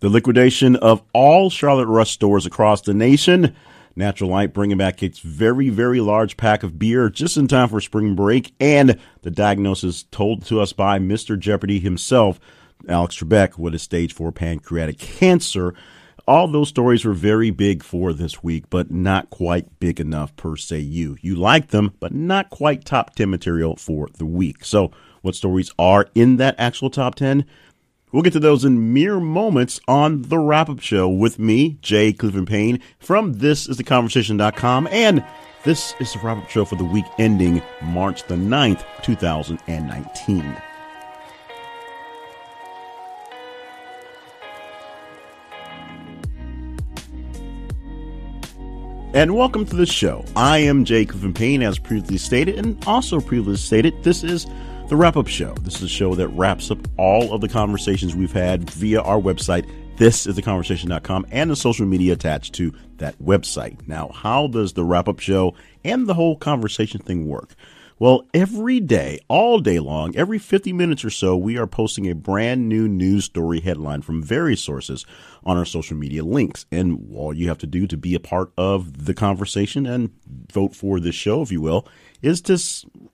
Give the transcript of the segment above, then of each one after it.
The liquidation of all Charlotte Rush stores across the nation. Natural Light bringing back its very, very large pack of beer just in time for spring break. And the diagnosis told to us by Mr. Jeopardy himself, Alex Trebek, with his stage 4 pancreatic cancer. All those stories were very big for this week, but not quite big enough per se. You like them, but not quite top 10 material for the week. So what stories are in that actual top 10? We'll get to those in mere moments on the wrap-up show with me, Jay Cleveland Payne, from ThisIsTheConversation.com. And this is the wrap-up show for the week ending March the 9th, 2019. And welcome to the show. I am Jay Cleveland Payne, as previously stated, and also previously stated, this is the wrap-up show. This is a show that wraps up all of the conversations we've had via our website, ThisIsTheConversation.com, and the social media attached to that website. Now, how does the wrap-up show and the whole conversation thing work? Well, every day, all day long, every 50 minutes or so, we are posting a brand new news story headline from various sources on our social media links. And all you have to do to be a part of the conversation and vote for this show, if you will, is to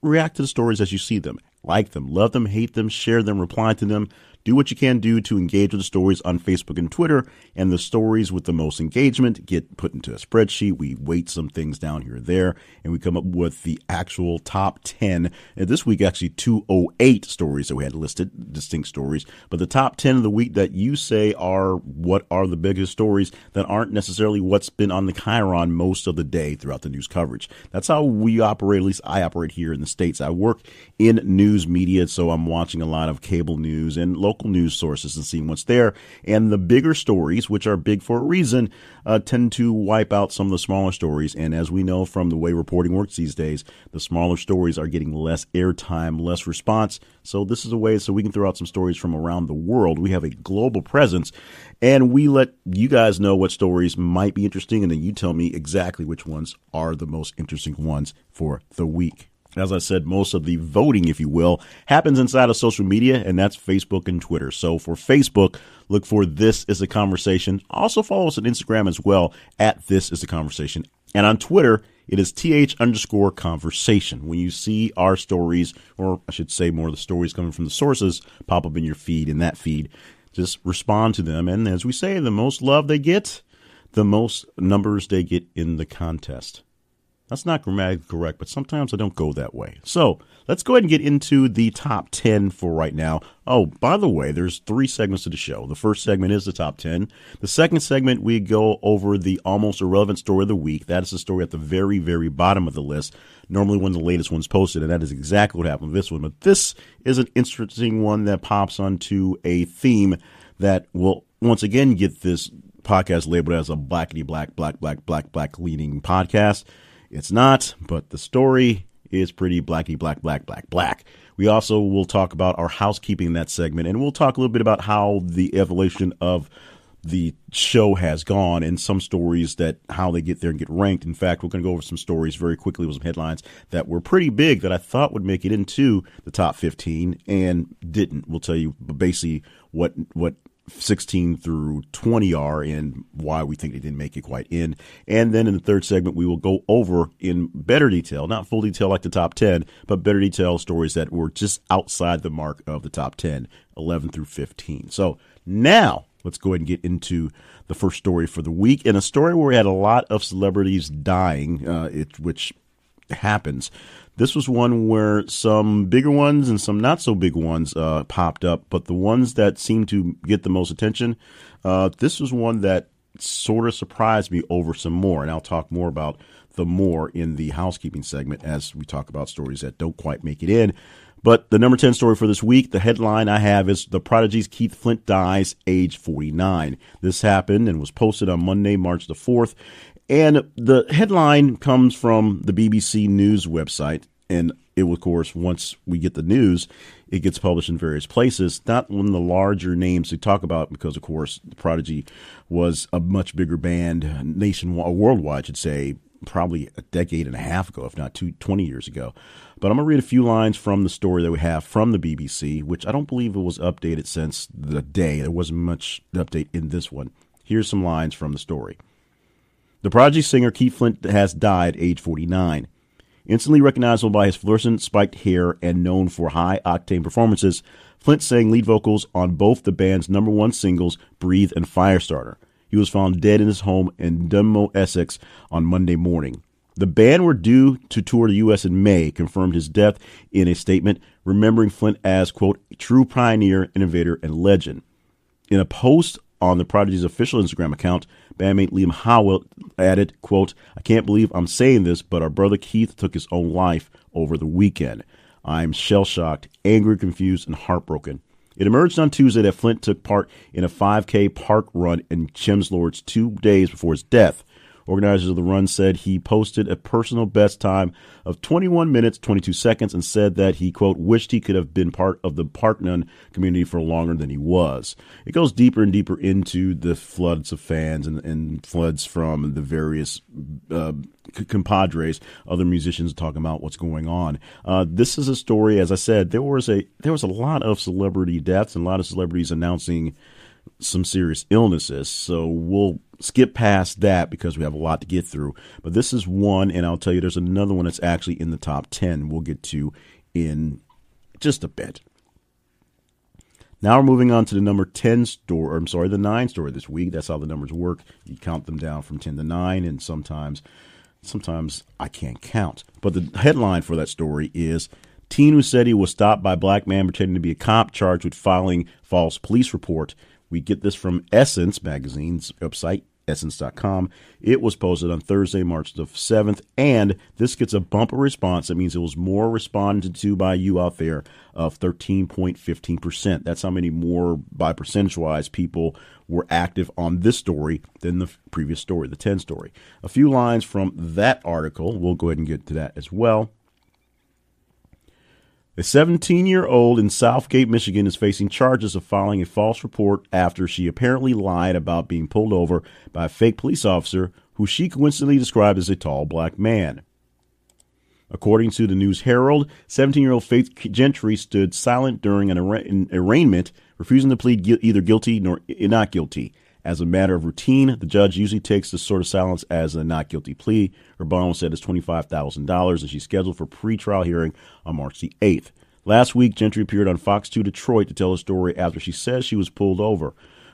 react to the stories as you see them. Like them, love them, hate them, share them, reply to them. Do what you can do to engage with the stories on Facebook and Twitter, and the stories with the most engagement get put into a spreadsheet. We weight some things down here or there, and we come up with the actual top 10. And this week, actually, 208 stories that we had listed, distinct stories. But the top 10 of the week that you say are what are the biggest stories that aren't necessarily what's been on the chyron most of the day throughout the news coverage. That's how we operate, at least I operate here in the States. I work in news media, so I'm watching a lot of cable news and local news sources and seeing what's there. And the bigger stories, which are big for a reason, tend to wipe out some of the smaller stories. And as we know from the way reporting works these days, the smaller stories are getting less airtime, less response. So this is a way so we can throw out some stories from around the world. We have a global presence, and we let you guys know what stories might be interesting, and then you tell me exactly which ones are the most interesting ones for the week. As I said, most of the voting, if you will, happens inside of social media, and that's Facebook and Twitter. So for Facebook, look for This Is The Conversation. Also follow us on Instagram as well, at This Is The Conversation. And on Twitter, it is th_conversation. When you see our stories, or I should say more of the stories coming from the sources, pop up in your feed, in that feed, just respond to them. And as we say, the most love they get, the most numbers they get in the contest. That's not grammatically correct, but sometimes I don't go that way. So let's go ahead and get into the top 10 for right now. Oh, by the way, there's 3 segments to the show. The first segment is the top 10. The second segment, we go over the almost irrelevant story of the week. That is the story at the very, very bottom of the list, normally when the latest one's posted, and that is exactly what happened with this one. But this is an interesting one that pops onto a theme that will once again get this podcast labeled as a blackity black leaning podcast. It's not, but the story is pretty blacky black. We also will talk about our housekeeping in that segment, and we'll talk a little bit about how the evolution of the show has gone and some stories that how they get there and get ranked. In fact, we're going to go over some stories very quickly with some headlines that were pretty big that I thought would make it into the top 15 and didn't. We'll tell you basically what 16 through 20 are and why we think they didn't make it quite in. And then in the third segment, we will go over in better detail, not full detail like the top 10, but better detail stories that were just outside the mark of the top 10, 11 through 15. So now let's go ahead and get into the first story for the week, and a story where we had a lot of celebrities dying, which happens. This was one where some bigger ones and some not so big ones popped up, but the ones that seemed to get the most attention, this was one that sort of surprised me over some more, and I'll talk more about the more in the housekeeping segment as we talk about stories that don't quite make it in. But the number 10 story for this week, the headline I have is The Prodigy's Keith Flint dies, age 49. This happened and was posted on Monday, March the 4th. And the headline comes from the BBC News website. And it, of course, once we get the news, it gets published in various places. Not one of the larger names to talk about because, of course, the Prodigy was a much bigger band nationwide, worldwide, I should say, probably a decade and a half ago, if not 20 years ago. But I'm going to read a few lines from the story that we have from the BBC, which I don't believe it was updated since the day. There wasn't much update in this one. Here's some lines from the story. The Prodigy singer Keith Flint has died, age 49. Instantly recognizable by his fluorescent spiked hair and known for high-octane performances, Flint sang lead vocals on both the band's number one singles, Breathe and Firestarter. He was found dead in his home in Dunmow, Essex, on Monday morning. The band were due to tour the U.S. in May, confirmed his death in a statement, remembering Flint as, quote, true pioneer, innovator, and legend. In a post on the Prodigy's official Instagram account, bandmate Liam Howell added, quote, I can't believe I'm saying this, but our brother Keith took his own life over the weekend. I'm shell-shocked, angry, confused, and heartbroken. It emerged on Tuesday that Flint took part in a 5K park run in Chelmsford 2 days before his death. Organizers of the run said he posted a personal best time of 21 minutes, 22 seconds, and said that he, quote, wished he could have been part of the Parknun community for longer than he was. It goes deeper and deeper into the floods of fans and floods from the various compadres, other musicians talking about what's going on. This is a story, as I said, there was a lot of celebrity deaths and a lot of celebrities announcing some serious illnesses. So we'll skip past that because we have a lot to get through. But this is one, and I'll tell you there's another one that's actually in the top 10 we'll get to in just a bit. Now we're moving on to the the 9 story this week. That's how the numbers work. You count them down from 10 to 9, and sometimes I can't count. But the headline for that story is teen who said he was stopped by black man pretending to be a cop charged with filing false police report. We get this from Essence magazine's website, essence.com. It was posted on Thursday, March the 7th, and this gets a bumper response. That means it was more responded to by you out there of 13.15%. That's how many more, by percentage-wise, people were active on this story than the previous story, the 10 story. A few lines from that article. We'll go ahead and get to that as well. A 17-year-old in Southgate, Michigan is facing charges of filing a false report after she apparently lied about being pulled over by a fake police officer who she coincidentally described as a tall black man. According to the News Herald, 17-year-old Faith Gentry stood silent during an arraignment, refusing to plead either guilty nor not guilty. As a matter of routine, the judge usually takes this sort of silence as a not guilty plea. Her bond was set as $25,000, and she's scheduled for pre-trial hearing on March the 8th. Last week, Gentry appeared on Fox 2 Detroit to tell a story after she says she was pulled over.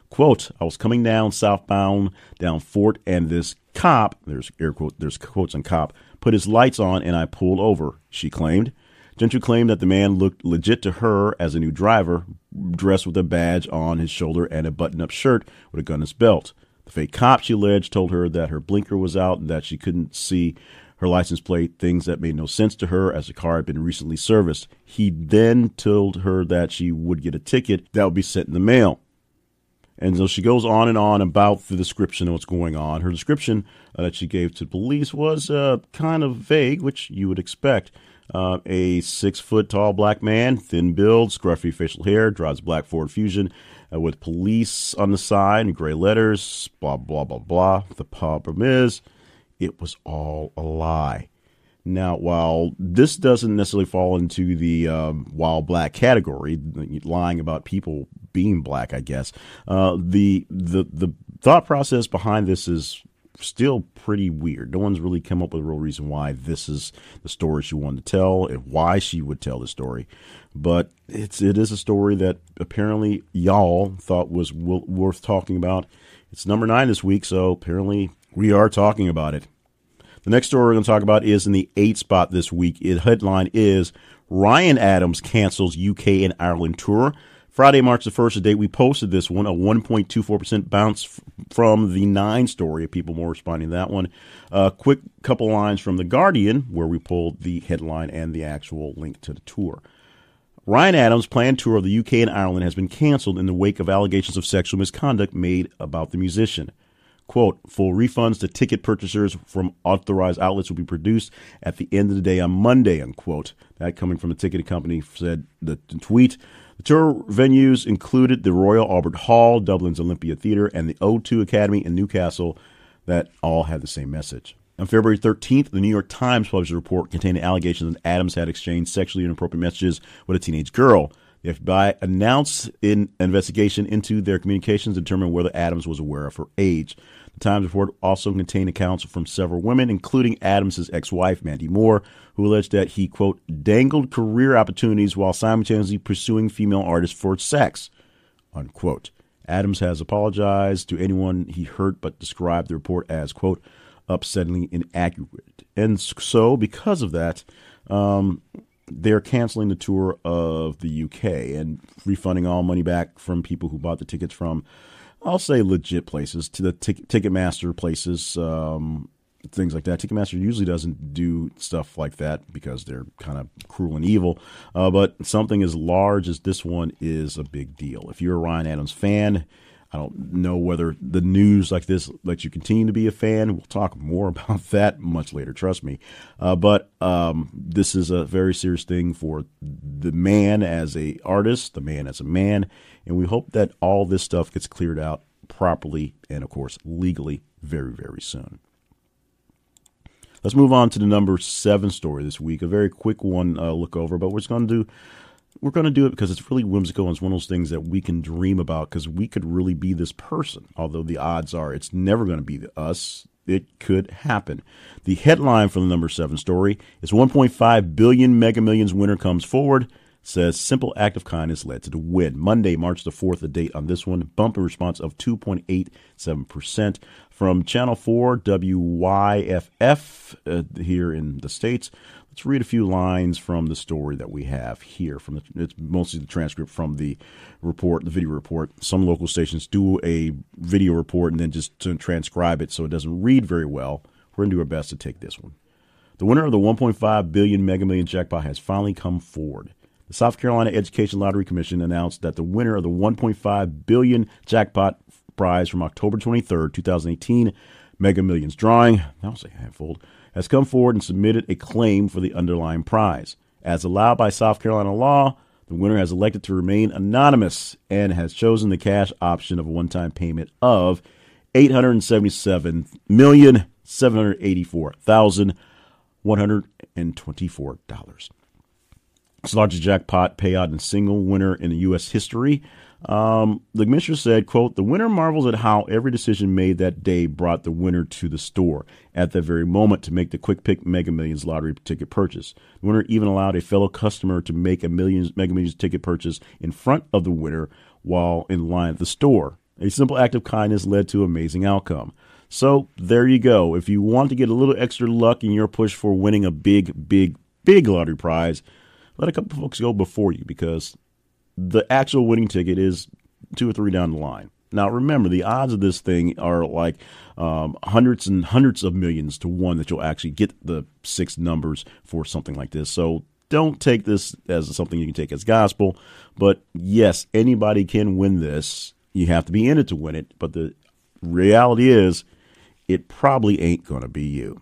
Quote, I was coming down southbound down Fort, and this cop, there's quotes on cop, put his lights on and I pulled over, she claimed. Gentry claimed that the man looked legit to her as a new driver, dressed with a badge on his shoulder and a button-up shirt with a gun in his belt. The fake cop, she alleged, told her that her blinker was out and that she couldn't see her license plate, things that made no sense to her as the car had been recently serviced. He then told her that she would get a ticket that would be sent in the mail. And so she goes on and on about the description of what's going on. Her description that she gave to police was kind of vague, which you would expect. A 6-foot tall black man, thin build, scruffy facial hair, drives black Ford Fusion with police on the side and gray letters, blah, blah, blah, blah. The problem is, it was all a lie. Now, while this doesn't necessarily fall into the while black category, lying about people being black, I guess, the thought process behind this is still pretty weird. No one's really come up with a real reason why this is the story she wanted to tell and why she would tell the story. But it is a story that apparently y'all thought was worth talking about. It's number 9 this week, so apparently we are talking about it. The next story we're going to talk about is in the 8th spot this week. The headline is Ryan Adams cancels UK and Ireland tour. Friday, March the 1st, the date we posted this one, a 1.24% bounce from the 9 story. People more responding to that one. Quick couple lines from The Guardian, where we pulled the headline and the actual link to the tour. Ryan Adams' planned tour of the UK and Ireland has been canceled in the wake of allegations of sexual misconduct made about the musician. Quote, full refunds to ticket purchasers from authorized outlets will be produced at the end of the day on Monday, unquote. That coming from the ticketing company said the tweet. The tour venues included the Royal Albert Hall, Dublin's Olympia Theatre, and the O2 Academy in Newcastle that all had the same message. On February 13th, the New York Times published a report containing allegations that Adams had exchanged sexually inappropriate messages with a teenage girl. The FBI announced an investigation into their communications to determine whether Adams was aware of her age. The Times report also contained accounts from several women, including Adams' ex-wife, Mandy Moore, who alleged that he, quote, dangled career opportunities while simultaneously pursuing female artists for sex, unquote. Adams has apologized to anyone he hurt, but described the report as, quote, upsettingly inaccurate. And so, because of that, they're canceling the tour of the UK and refunding all money back from people who bought the tickets from, I'll say, legit places, to the Ticketmaster places, things like that. Ticketmaster usually doesn't do stuff like that because they're kind of cruel and evil. But something as large as this one is a big deal. If you're a Ryan Adams fan, I don't know whether the news like this lets you continue to be a fan. We'll talk more about that much later, trust me. But this is a very serious thing for the man as a artist, the man as a man, and we hope that all this stuff gets cleared out properly and, of course, legally very, very soon. Let's move on to the number 7 story this week. A very quick one look over, but we're going to do it because it's really whimsical, and it's one of those things that we can dream about because we could really be this person, although the odds are it's never going to be us. It could happen. The headline for the number 7 story is 1.5 billion Mega Millions winner comes forward, says simple act of kindness led to the win. Monday, March the 4th, the date on this one, bump in response of 2.87%. From Channel 4 WYFF here in the States. Let's read a few lines from the story that we have here. It's mostly the transcript from the report, the video report. Some local stations do a video report and then just to transcribe it so it doesn't read very well. We're going to do our best to take this one. The winner of the 1.5 billion Mega Millions jackpot has finally come forward. The South Carolina Education Lottery Commission announced that the winner of the 1.5 billion jackpot prize from October 23rd, 2018 Mega Millions drawing, that was a handful, has come forward and submitted a claim for the underlying prize. As allowed by South Carolina law, the winner has elected to remain anonymous and has chosen the cash option of a one-time payment of $877,784,124. It's the largest jackpot payout in a single winner in the U.S. history. The commissioner said, quote, the winner marvels at how every decision made that day brought the winner to the store at that very moment to make the Quick Pick Mega Millions lottery ticket purchase. The winner even allowed a fellow customer to make a Mega Millions ticket purchase in front of the winner while in line at the store. A simple act of kindness led to an amazing outcome. So there you go. If you want to get a little extra luck in your push for winning a big, big, big lottery prize, let a couple folks go before you because the actual winning ticket is 2 or 3 down the line. Now, remember, the odds of this thing are like hundreds and hundreds of millions to 1 that you'll actually get the 6 numbers for something like this. So don't take this as something you can take as gospel. But yes, anybody can win this. You have to be in it to win it. But the reality is it probably ain't going to be you.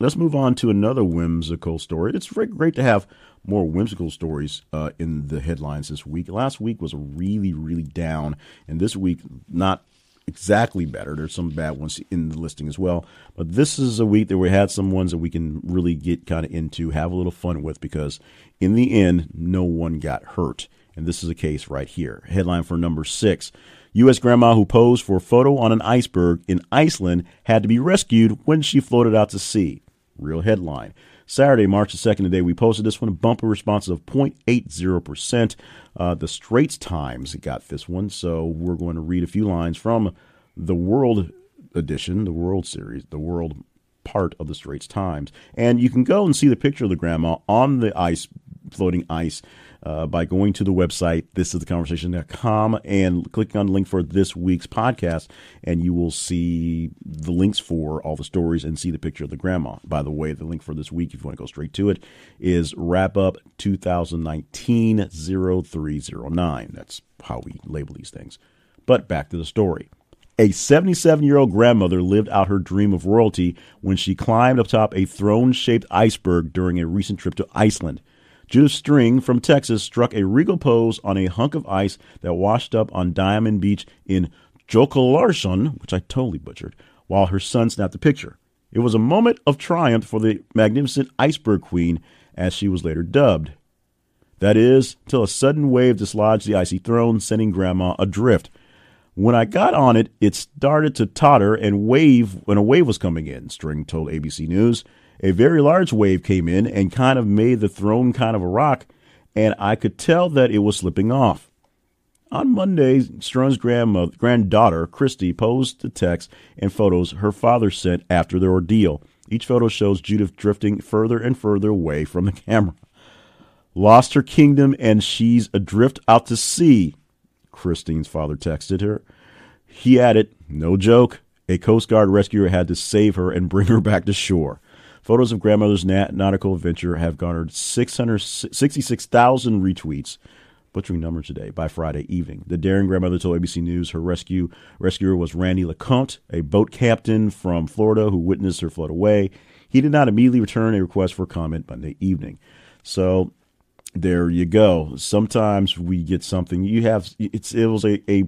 Let's move on to another whimsical story. It's great to have more whimsical stories in the headlines this week. Last week was really, really down, and this week not exactly better. There's some bad ones in the listing as well. But this is a week that we had some ones that we can really get kind of into, have a little fun with, because in the end, no one got hurt. And this is a case right here. Headline for number 6. U.S. grandma who posed for a photo on an iceberg in Iceland had to be rescued when she floated out to sea. Real headline. Saturday, March the 2nd, today, we posted this one, a bumper response of 0.80%. The Straits Times got this one, so we're going to read a few lines from the World edition, the World series, the World part of the Straits Times. And you can go and see the picture of the grandma on the ice, floating ice, by going to the website, thisistheconversation.com, and clicking on the link for this week's podcast, and you will see the links for all the stories and see the picture of the grandma. By the way, the link for this week, if you want to go straight to it, is Wrap Up 2019-0309. That's how we label these things. But back to the story. A 77-year-old grandmother lived out her dream of royalty when she climbed atop a throne-shaped iceberg during a recent trip to Iceland. Judith String from Texas struck a regal pose on a hunk of ice that washed up on Diamond Beach in Jökulsárlón, which I totally butchered, while her son snapped a picture. It was a moment of triumph for the magnificent Iceberg Queen, as she was later dubbed. That is, till a sudden wave dislodged the icy throne, sending Grandma adrift. When I got on it, it started to totter and when a wave was coming in, String told ABC News. A very large wave came in and kind of made the throne kind of a rock, and I could tell that it was slipping off. On Monday, Strung's granddaughter, Christy, posed the text and photos her father sent after their ordeal. Each photo shows Judith drifting further and further away from the camera. Lost her kingdom and she's adrift out to sea, Christine's father texted her. He added, no joke, a Coast Guard rescuer had to save her and bring her back to shore. Photos of grandmother's nautical adventure have garnered 666,000 retweets, butchering numbers today, by Friday evening. The daring grandmother told ABC News her rescuer was Randy LeCompte, a boat captain from Florida who witnessed her float away. He did not immediately return a request for comment Monday evening. So there you go. Sometimes we get something. It was a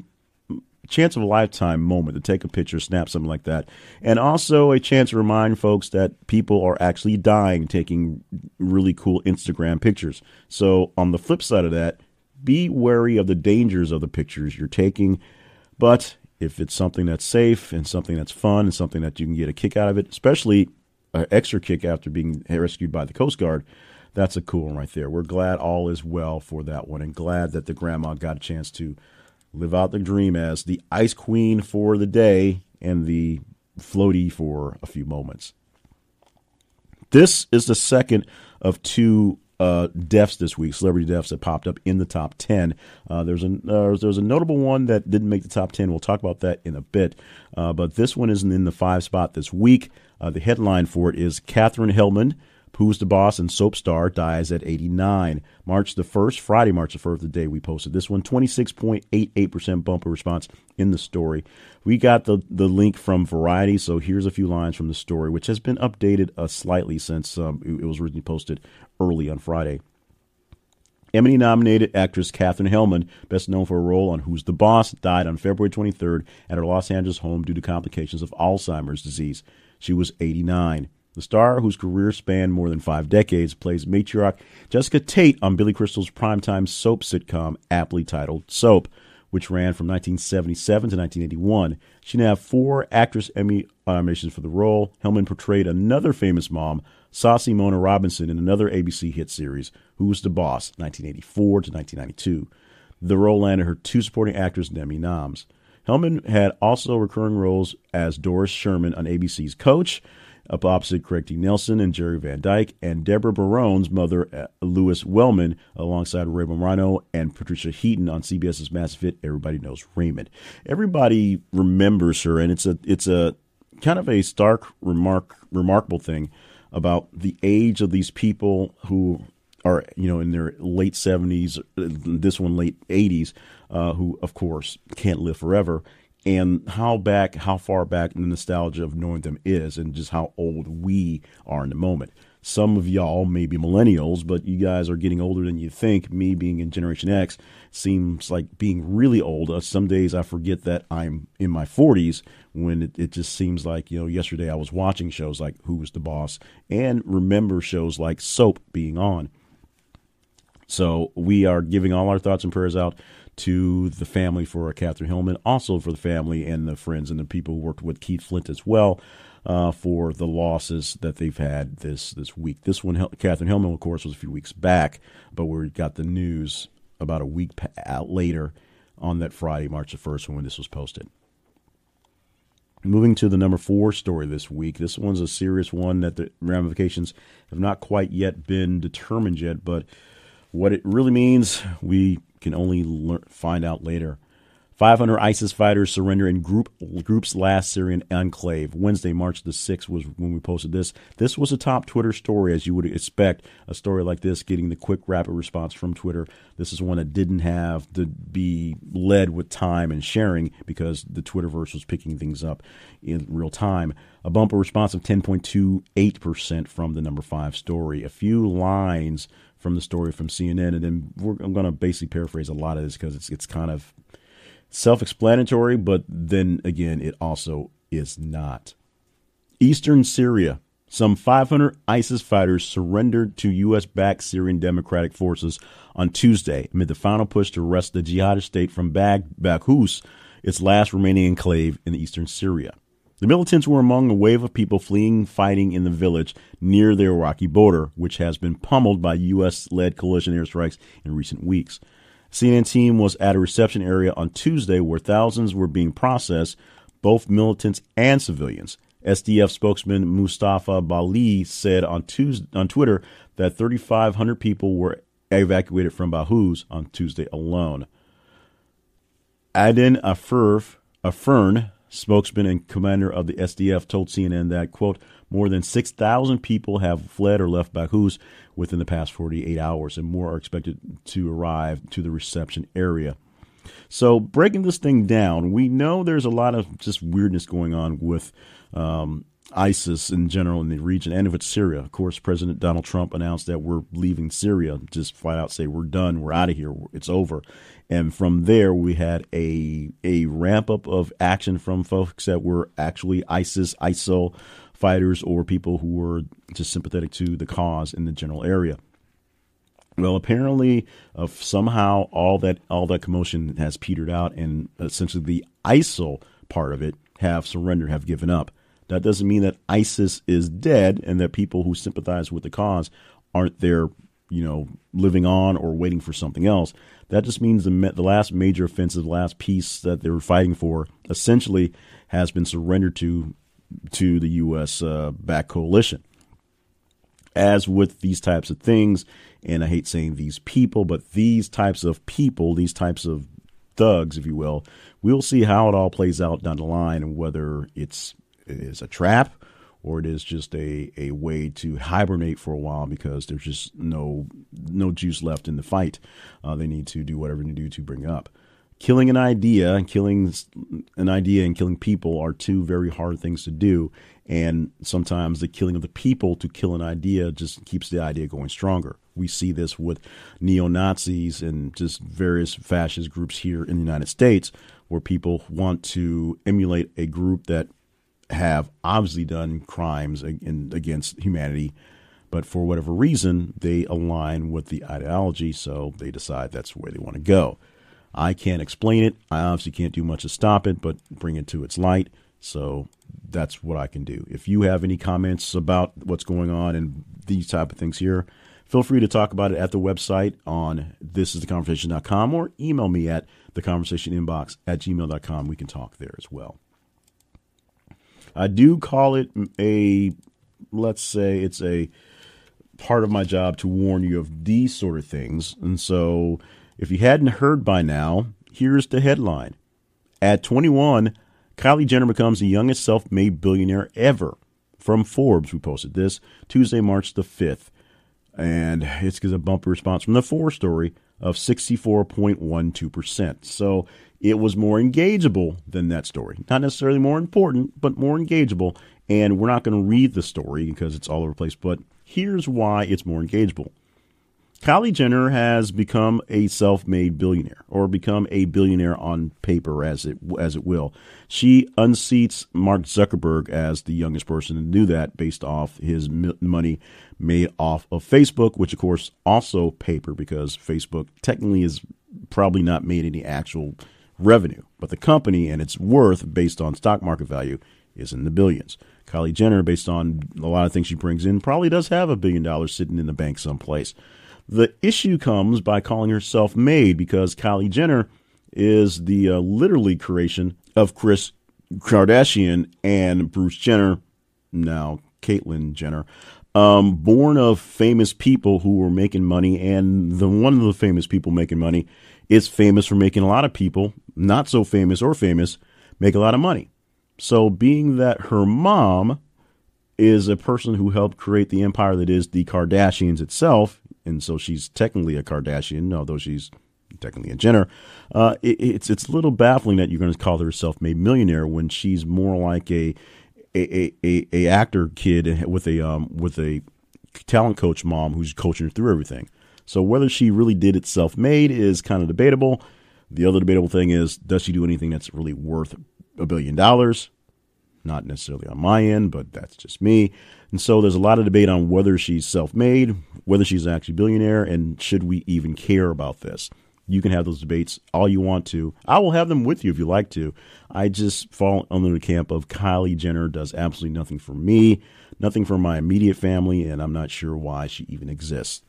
chance of a lifetime moment to take a picture, snap something like that. And also a chance to remind folks that people are actually dying taking really cool Instagram pictures. So on the flip side of that, be wary of the dangers of the pictures you're taking. But if it's something that's safe and something that's fun and something that you can get a kick out of it, especially an extra kick after being rescued by the Coast Guard, that's a cool one right there. We're glad all is well for that one and glad that the grandma got a chance to live out the dream as the Ice Queen for the day and the floaty for a few moments. This is the second of two deaths this week, celebrity deaths that popped up in the top 10. There's a notable one that didn't make the top 10. We'll talk about that in a bit. But this one isn't in the 5 spot this week. The headline for it is Katherine Hellman, Who's the Boss and soap star, dies at 89. Friday, March the 1st, the day we posted this one, 26.88% bumper response in the story. We got the link from Variety, so here's a few lines from the story, which has been updated slightly since it was originally posted early on Friday. Emmy-nominated actress Katherine Hellman, best known for a role on Who's the Boss, died on February 23rd at her Los Angeles home due to complications of Alzheimer's disease. She was 89. The star, whose career spanned more than 5 decades, plays matriarch Jessica Tate on Billy Crystal's primetime soap sitcom, aptly titled Soap, which ran from 1977 to 1981. She now has 4 Actress Emmy nominations for the role. Hellman portrayed another famous mom, Saucy Mona Robinson, in another ABC hit series, Who's the Boss, 1984 to 1992. The role landed her 2 supporting actress and Emmy noms. Hellman had also recurring roles as Doris Sherman on ABC's Coach, up opposite Craig T. Nelson and Jerry Van Dyke, and Deborah Barone's mother, Louis Wellman, alongside Ray Romano and Patricia Heaton on CBS's massive hit Everybody Knows Raymond. Everybody remembers her, and it's a kind of a stark, remarkable thing about the age of these people who are, in their late 70s, this one late 80s, who, of course, can't live forever. And how far back the nostalgia of knowing them is, and just how old we are in the moment. Some of y'all may be millennials, but you guys are getting older than you think. Me being in Generation X seems like being really old. Some days I forget that I'm in my 40s when it just seems like, yesterday I was watching shows like Who's the Boss and remember shows like Soap being on. So we are giving all our thoughts and prayers out to the family for Katherine Hellman, also for the family and the friends and the people who worked with Keith Flint as well, for the losses that they've had this week. This one, Katherine Hellman, of course, was a few weeks back, but we got the news about a week out later on that Friday, March the 1st, when this was posted. Moving to the number 4 story this week. This one's a serious one that the ramifications have not quite yet been determined yet, but what it really means, we can only find out later. 500 ISIS fighters surrender in group's last Syrian enclave. Wednesday, March the 6th was when we posted this. This was a top Twitter story, as you would expect. A story like this getting the quick, rapid response from Twitter. This is one that didn't have to be led with time and sharing because the Twitterverse was picking things up in real time. A bumper response of 10.28% from the number 5 story. A few lines from the story from CNN, and then I'm going to basically paraphrase a lot of this because it's kind of self-explanatory, but then again, it also is not. Eastern Syria. Some 500 ISIS fighters surrendered to U.S.-backed Syrian Democratic Forces on Tuesday amid the final push to wrest the jihadist state from Baghuz, its last remaining enclave in eastern Syria. The militants were among a wave of people fleeing fighting in the village near the Iraqi border, which has been pummeled by U.S.-led coalition airstrikes in recent weeks. CNN team was at a reception area on Tuesday where thousands were being processed, both militants and civilians. SDF spokesman Mustafa Bali said on Twitter that 3,500 people were evacuated from Baghuz on Tuesday alone. Aden Afern, spokesman and commander of the SDF, told CNN that, quote, more than 6,000 people have fled or left Baghuz within the past 48 hours, and more are expected to arrive to the reception area. So breaking this thing down, we know there's a lot of just weirdness going on with ISIS in general in the region and with Syria. Of course, President Donald Trump announced that we're leaving Syria, just flat out say we're done, we're out of here, it's over. And from there, we had a ramp up of action from folks that were actually ISIL fighters or people who were just sympathetic to the cause in the general area. Well, apparently, somehow all that commotion has petered out, and essentially the ISIL part of it have surrendered, have given up. That doesn't mean that ISIS is dead and that people who sympathize with the cause aren't there, living on or waiting for something else. That just means the last major offensive, the last piece that they were fighting for, essentially has been surrendered to the U.S. backed coalition. As with these types of things, and I hate saying these people, but these types of people, these types of thugs, if you will, we'll see how it all plays out down the line and whether it is a trap or it is just a way to hibernate for a while because there's just no juice left in the fight. They need to do whatever they do to bring up. Killing an idea and killing people are two very hard things to do. And sometimes the killing of the people to kill an idea just keeps the idea going stronger. We see this with neo-Nazis and just various fascist groups here in the United States where people want to emulate a group that have obviously done crimes against humanity, but for whatever reason, they align with the ideology, so they decide that's where they want to go. I can't explain it. I obviously can't do much to stop it, but bring it to its light. So that's what I can do. If you have any comments about what's going on and these type of things here, feel free to talk about it at the website on thisistheconversation.com or email me at theconversationinbox@gmail.com. We can talk there as well. I do call it let's say it's a part of my job to warn you of these sort of things. And so if you hadn't heard by now, here's the headline. At 21, Kylie Jenner becomes the youngest self-made billionaire ever. From Forbes, we posted this Tuesday, March the 5th. And it's a bumper response from the Forbes story of 64.12%. So it was more engageable than that story. Not necessarily more important, but more engageable. And we're not going to read the story because it's all over the place. But here's why it's more engageable. Kylie Jenner has become a self-made billionaire, or become a billionaire on paper, as it will. She unseats Mark Zuckerberg as the youngest person to do that based off his money made off of Facebook, which, of course, also paper because Facebook technically is probably not made any actual revenue. But the company and its worth based on stock market value is in the billions. Kylie Jenner, based on a lot of things she brings in, probably does have $1 billion sitting in the bank someplace. The issue comes by calling herself made because Kylie Jenner is the literally creation of Kris Kardashian and Bruce Jenner, now Caitlyn Jenner, born of famous people who were making money. And one of the famous people making money is famous for making a lot of people, not so famous or famous, make a lot of money. So being that her mom is a person who helped create the empire that is the Kardashians itself, and so she's technically a Kardashian, although she's technically a Jenner. It's a little baffling that you're going to call her a self-made millionaire when she's more like a actor kid with a talent coach mom who's coaching her through everything. So whether she really did it self-made is kind of debatable. The other debatable thing is, does she do anything that's really worth $1 billion? not necessarily on my end, but that's just me. And so there's a lot of debate on whether she's self-made, whether she's actually a billionaire, and should we even care about this? You can have those debates all you want to. I will have them with you if you like to. I just fall under the camp of Kylie Jenner does absolutely nothing for me, nothing for my immediate family, and I'm not sure why she even exists.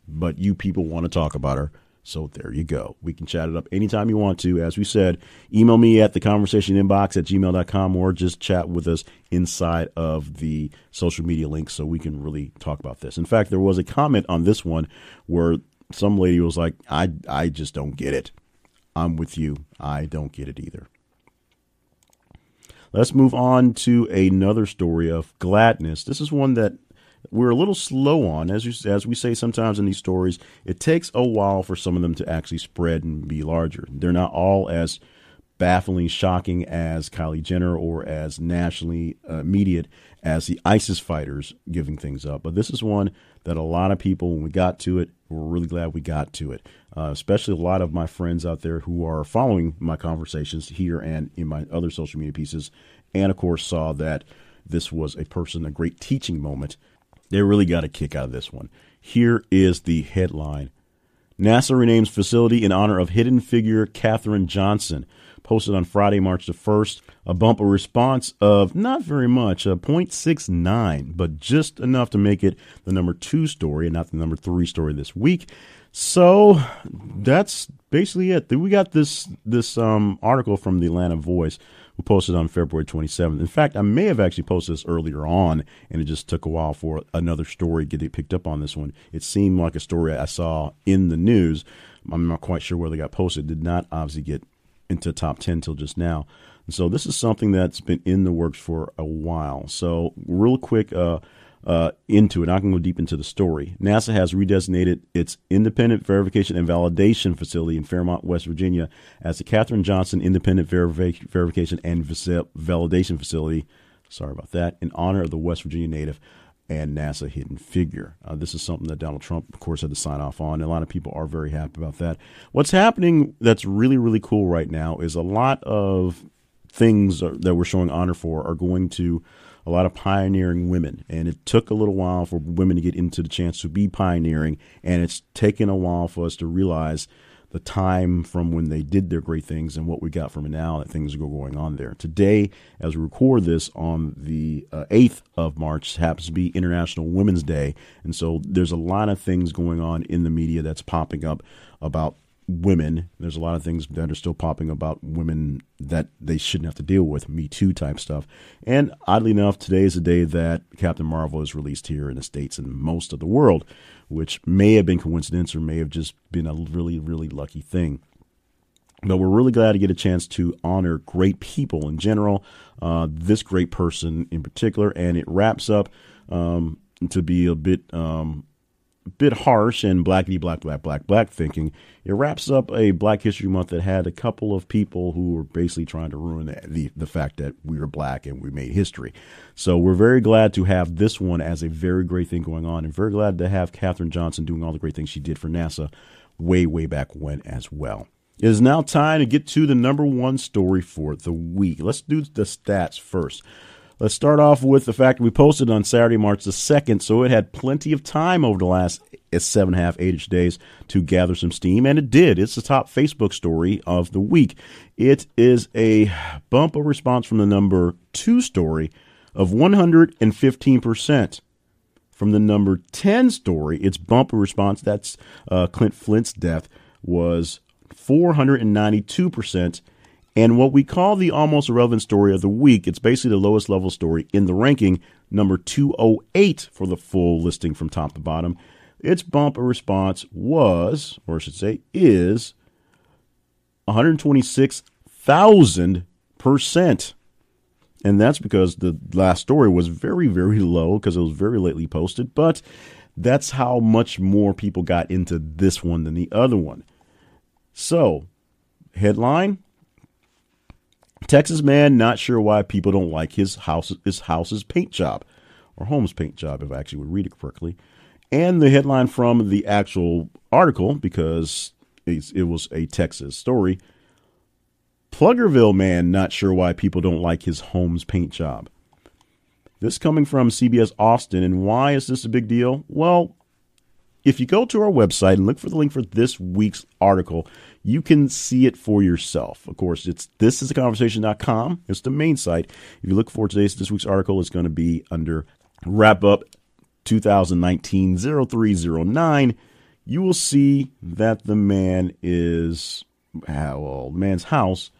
But you people want to talk about her, so there you go. We can chat it up anytime you want to. As we said, email me at theconversationinbox@gmail.com or just chat with us inside of the social media links so we can really talk about this. In fact, there was a comment on this one where some lady was like, I just don't get it. I'm with you. I don't get it either. Let's move on to another story of gladness. This is one that we're a little slow on. As we say sometimes in these stories, it takes a while for some of them to actually spread and be larger. They're not all as bafflingly shocking as Kylie Jenner or as nationally immediate as the ISIS fighters giving things up. But this is one that a lot of people, when we got to it, we're really glad we got to it, especially a lot of my friends out there who are following my conversations here and in my other social media pieces, and, of course, saw that this was a great teaching moment. They really got a kick out of this one. Here is the headline. NASA renames facility in honor of hidden figure Katherine Johnson. Posted on Friday, March the 1st, a bumper response of not very much, 0.69, but just enough to make it the number 2 story and not the number 3 story this week. So that's basically it. We got this article from the Atlanta Voice, who posted on February 27th. In fact, I may have actually posted this earlier on, and it just took a while for another story to get picked up on this one. It seemed like a story I saw in the news. I'm not quite sure where they got posted. Did not obviously get into top 10 till just now. And so this is something that's been in the works for a while. So real quick into it, I can go deep into the story. NASA has redesignated its Independent Verification and Validation Facility in Fairmont, West Virginia as the Katherine Johnson Independent Verification and Validation Facility. Sorry about that. In honor of the West Virginia native and NASA hidden figure. This is something that Donald Trump, of course, had to sign off on. And a lot of people are very happy about that. What's happening that's really, really cool right now is a lot of things that we're showing honor for are going to a lot of pioneering women. And it took a little while for women to get into the chance to be pioneering. And it's taken a while for us to realize the time from when they did their great things and what we got from it now, that things are going on there. Today, as we record this on the 8th of March, happens to be International Women's Day. And so there's a lot of things going on in the media that's popping up about women. There's a lot of things that are still popping about women that they shouldn't have to deal with, Me Too type stuff. And oddly enough, today is the day that Captain Marvel is released here in the States and most of the world, which may have been coincidence or may have just been a really, really lucky thing. But we're really glad to get a chance to honor great people in general, this great person in particular. And it wraps up to be a bit harsh and black thinking. It wraps up a Black History Month that had a couple of people who were basically trying to ruin the fact that we were black and we made history. So we're very glad to have this one as a very great thing going on, and very glad to have Katherine Johnson doing all the great things she did for NASA way, way back when as well. It is now time to get to the number 1 story for the week. Let's do the stats first. Let's start off with the fact that we posted on Saturday, March the 2nd, so it had plenty of time over the last 7.5, 8-ish days to gather some steam, and it did. It's the top Facebook story of the week. It is a bump of response from the number 2 story of 115%. From the number 10 story, its bump of response, that's Clint Flint's death, was 492%. And what we call the almost irrelevant story of the week, it's basically the lowest level story in the ranking, number 208 for the full listing from top to bottom. Its bump of response was, or I should say is, 126,000%. And that's because the last story was very, very low because it was very lately posted. But that's how much more people got into this one than the other one. So, headline: Texas man not sure why people don't like his house's paint job, or home's paint job, if I actually would read it correctly. And the headline from the actual article, because it was a Texas story: Pluggerville man not sure why people don't like his home's paint job. This coming from CBS Austin. And why is this a big deal? Well, if you go to our website and look for the link for this week's article, you can see it for yourself. Of course, it's thisisaconversation.com. It's the main site. If you look for this week's article, it's going to be under Wrap Up 2019-0309. You will see that the man is, the man's house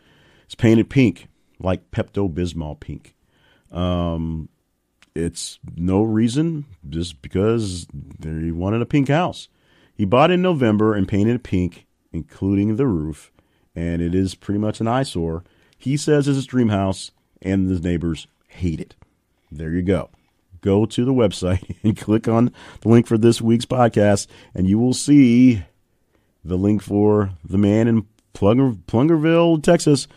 is painted pink, like Pepto-Bismol pink. It's no reason, just because he wanted a pink house. He bought it in November and painted it pink, including the roof, and it is pretty much an eyesore. He says it's his dream house, and his neighbors hate it. There you go. Go to the website and click on the link for this week's podcast, and you will see the link for the man in Plungerville, Texas,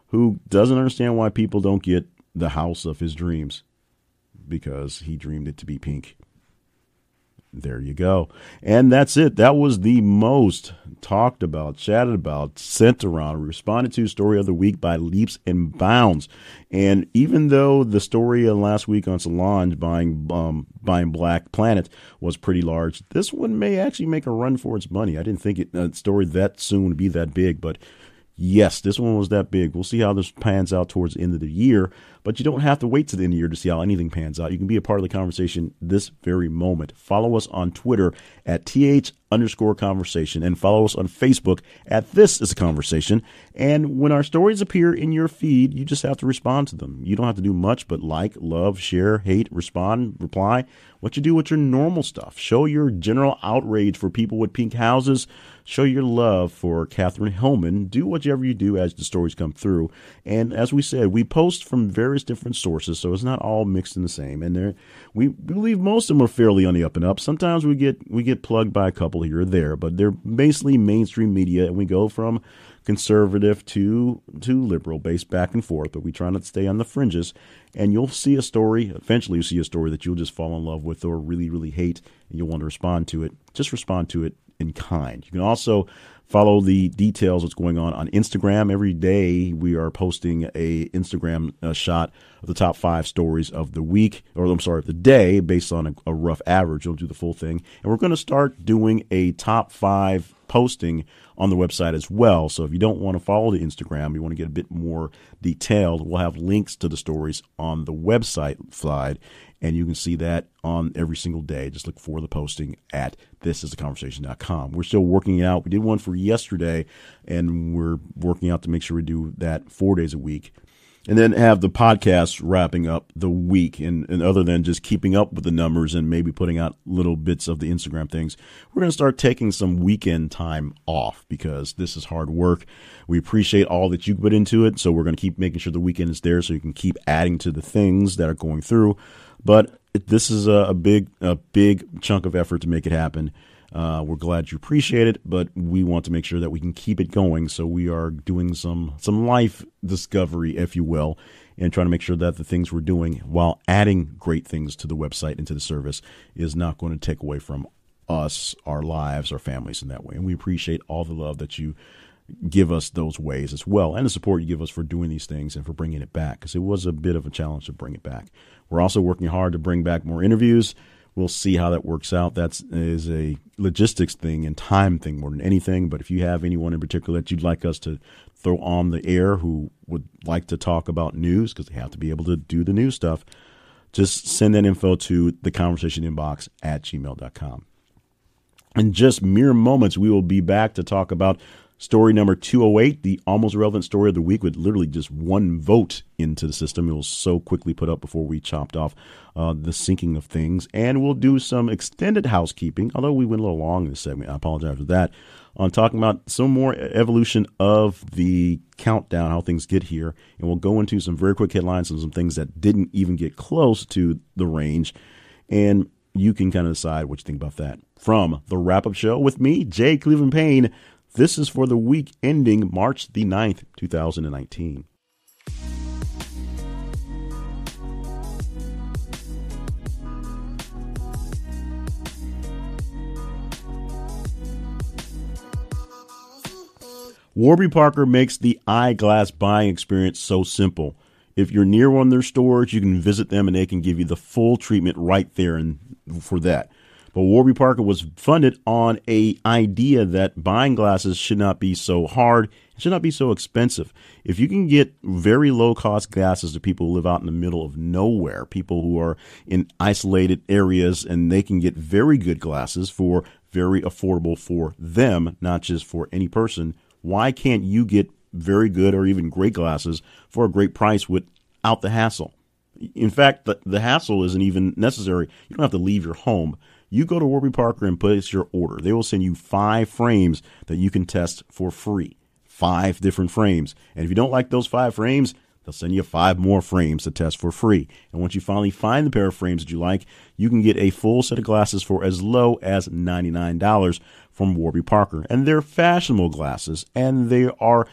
who doesn't understand why people don't get the house of his dreams, because he dreamed it to be pink. There you go. And that's it. That was the most talked about, chatted about, sent around, responded to story of the week by leaps and bounds. And even though the story last week on Solange buying Black Planet was pretty large, this one may actually make a run for its money. I didn't think a story that soon would be that big, but yes, this one was that big. We'll see how this pans out towards the end of the year, but you don't have to wait to the end of the year to see how anything pans out. You can be a part of the conversation this very moment. Follow us on Twitter at @TH_conversation and follow us on Facebook at This Is a Conversation. And when our stories appear in your feed, you just have to respond to them. You don't have to do much but like, love, share, hate, respond, reply. What you do with your normal stuff. Show your general outrage for people with pink houses. Show your love for Catherine Hillman. Do whatever you do as the stories come through. And as we said, we post from various different sources, so it's not all mixed in the same. And we believe most of them are fairly on the up and up. Sometimes we get plugged by a couple here or there, but they're basically mainstream media, and we go from conservative to liberal, based back and forth, but we try not to stay on the fringes. And you'll see a story, eventually you'll see a story that you'll just fall in love with or really, really hate, and you'll want to respond to it. Just respond to it in kind. You can also follow the details what's going on Instagram. Every day we are posting a Instagram shot of the top 5 stories of the week, or I'm sorry, of the day, based on a rough average. We'll do the full thing. And we're going to start doing a top 5 posting on the website as well. So if you don't want to follow the Instagram, you want to get a bit more detailed, we'll have links to the stories on the website slide, and you can see that on every single day. Just look for the posting at thisisaconversation.com. We're still working it out. We did one for yesterday, and we're working out to make sure we do that 4 days a week. And then have the podcast wrapping up the week. And other than just keeping up with the numbers and maybe putting out little bits of the Instagram things, we're going to start taking some weekend time off, because this is hard work. We appreciate all that you put into it. So we're going to keep making sure the weekend is there so you can keep adding to the things that are going through. But this is a big chunk of effort to make it happen. We're glad you appreciate it, but we want to make sure that we can keep it going. So we are doing some life discovery, if you will, and trying to make sure that the things we're doing while adding great things to the website and to the service is not going to take away from us, our lives, our families in that way. And we appreciate all the love that you give us those ways as well, and the support you give us for doing these things and for bringing it back, because it was a bit of a challenge to bring it back. We're also working hard to bring back more interviews. We'll see how that works out. That is a logistics thing and time thing more than anything. But if you have anyone in particular that you'd like us to throw on the air who would like to talk about news, because they have to be able to do the news stuff, just send that info to theconversationinbox@gmail.com. In just mere moments, we will be back to talk about story number 208, the almost relevant story of the week, with literally just one vote into the system. It was so quickly put up before we chopped off the sinking of things. And we'll do some extended housekeeping, although we went a little long in this segment. I apologize for that. On talking about some more evolution of the countdown, how things get here. And we'll go into some very quick headlines and some things that didn't even get close to the range. And you can kind of decide what you think about that. From the Wrap-Up Show with me, Jay Cleveland Payne. This is for the week ending March the 9th, 2019. Warby Parker makes the eyeglass buying experience so simple. If you're near one of their stores, you can visit them and they can give you the full treatment right there and for that. But Warby Parker was funded on a idea that buying glasses should not be so hard, it should not be so expensive. If you can get very low cost glasses to people who live out in the middle of nowhere, people who are in isolated areas, and they can get very good glasses for very affordable for them, not just for any person, why can't you get very good or even great glasses for a great price without the hassle? In fact, the hassle isn't even necessary. You don't have to leave your home. You go to Warby Parker and place your order. They will send you 5 frames that you can test for free. 5 different frames. And if you don't like those 5 frames, they'll send you 5 more frames to test for free. And once you finally find the pair of frames that you like, you can get a full set of glasses for as low as $99 from Warby Parker. And they're fashionable glasses, and they are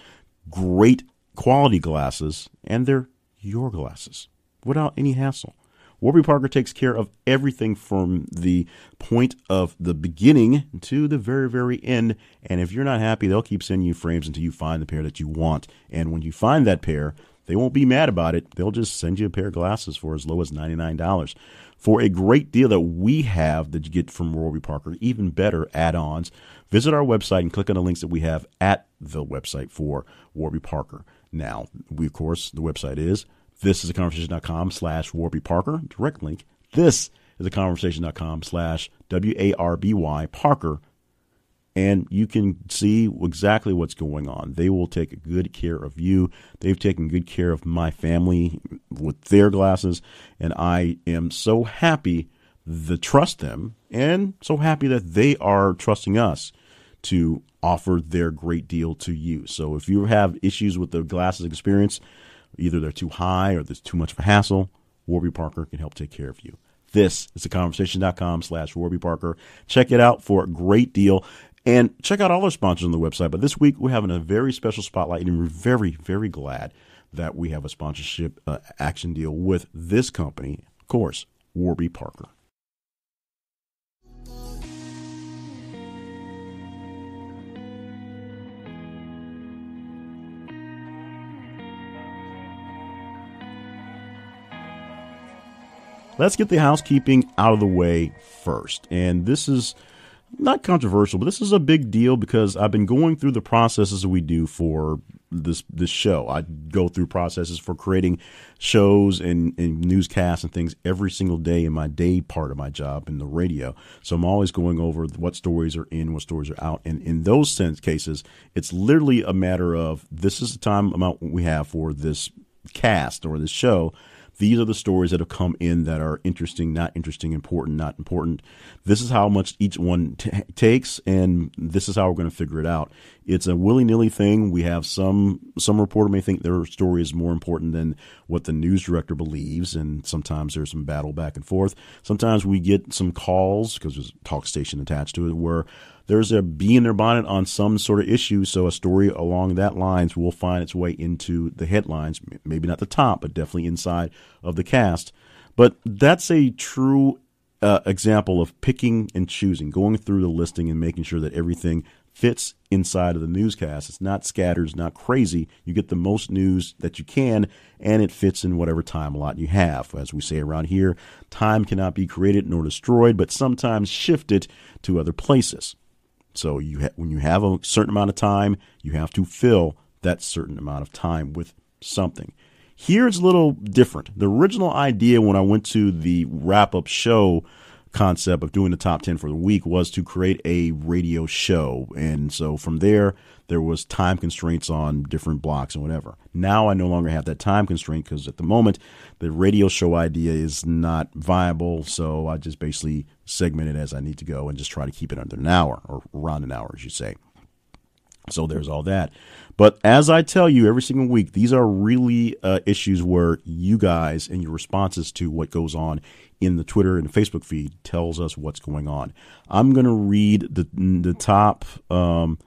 great quality glasses, and they're your glasses without any hassle. Warby Parker takes care of everything from the point of the beginning to the very, very end. And if you're not happy, they'll keep sending you frames until you find the pair that you want. And when you find that pair, they won't be mad about it. They'll just send you a pair of glasses for as low as $99. For a great deal that we have that you get from Warby Parker, even better add-ons, visit our website and click on the links that we have at the website for Warby Parker. Now, of course, the website is thisisaconversation.com/Warby Parker. Direct link. Thisisaconversation.com/WARBY Parker. And you can see exactly what's going on. They will take good care of you. They've taken good care of my family with their glasses. And I am so happy to trust them and so happy that they are trusting us to offer their great deal to you. So if you have issues with the glasses experience, either they're too high or there's too much of a hassle, Warby Parker can help take care of you. This is theconversation.com/Warby Parker. Check it out for a great deal. And check out all our sponsors on the website. But this week, we're having a very special spotlight, and we're very, very glad that we have a sponsorship action deal with this company, of course, Warby Parker. Let's get the housekeeping out of the way first. And this is not controversial, but this is a big deal because I've been going through the processes we do for this show. I go through processes for creating shows and newscasts and things every single day in my day part of my job in the radio. So I'm always going over what stories are in, what stories are out. And in those cases, it's literally a matter of this is the time amount we have for this cast or this show. These are the stories that have come in that are interesting, not interesting, important, not important. This is how much each one takes, and this is how we're going to figure it out. It's a willy-nilly thing. We have some reporter may think their story is more important than what the news director believes, and sometimes there's some battle back and forth. Sometimes we get some calls, because there's a talk station attached to it, where there's a bee in their bonnet on some sort of issue, so a story along that lines will find its way into the headlines, maybe not the top, but definitely inside of the cast. But that's a true example of picking and choosing, going through the listing and making sure that everything fits inside of the newscast. It's not scattered, it's not crazy. You get the most news that you can, and it fits in whatever time allot you have. As we say around here, time cannot be created nor destroyed, but sometimes shifted to other places. So when you have a certain amount of time, you have to fill that certain amount of time with something. Here it's a little different. The original idea when I went to the wrap-up show concept of doing the top 10 for the week was to create a radio show. And so from there was time constraints on different blocks and whatever. Now I no longer have that time constraint because at the moment the radio show idea is not viable. So I just basically segment it as I need to go and just try to keep it under an hour or around an hour, as you say. So there's all that. But as I tell you every single week, these are really issues where you guys and your responses to what goes on in the Twitter and Facebook feed tells us what's going on. I'm going to read the top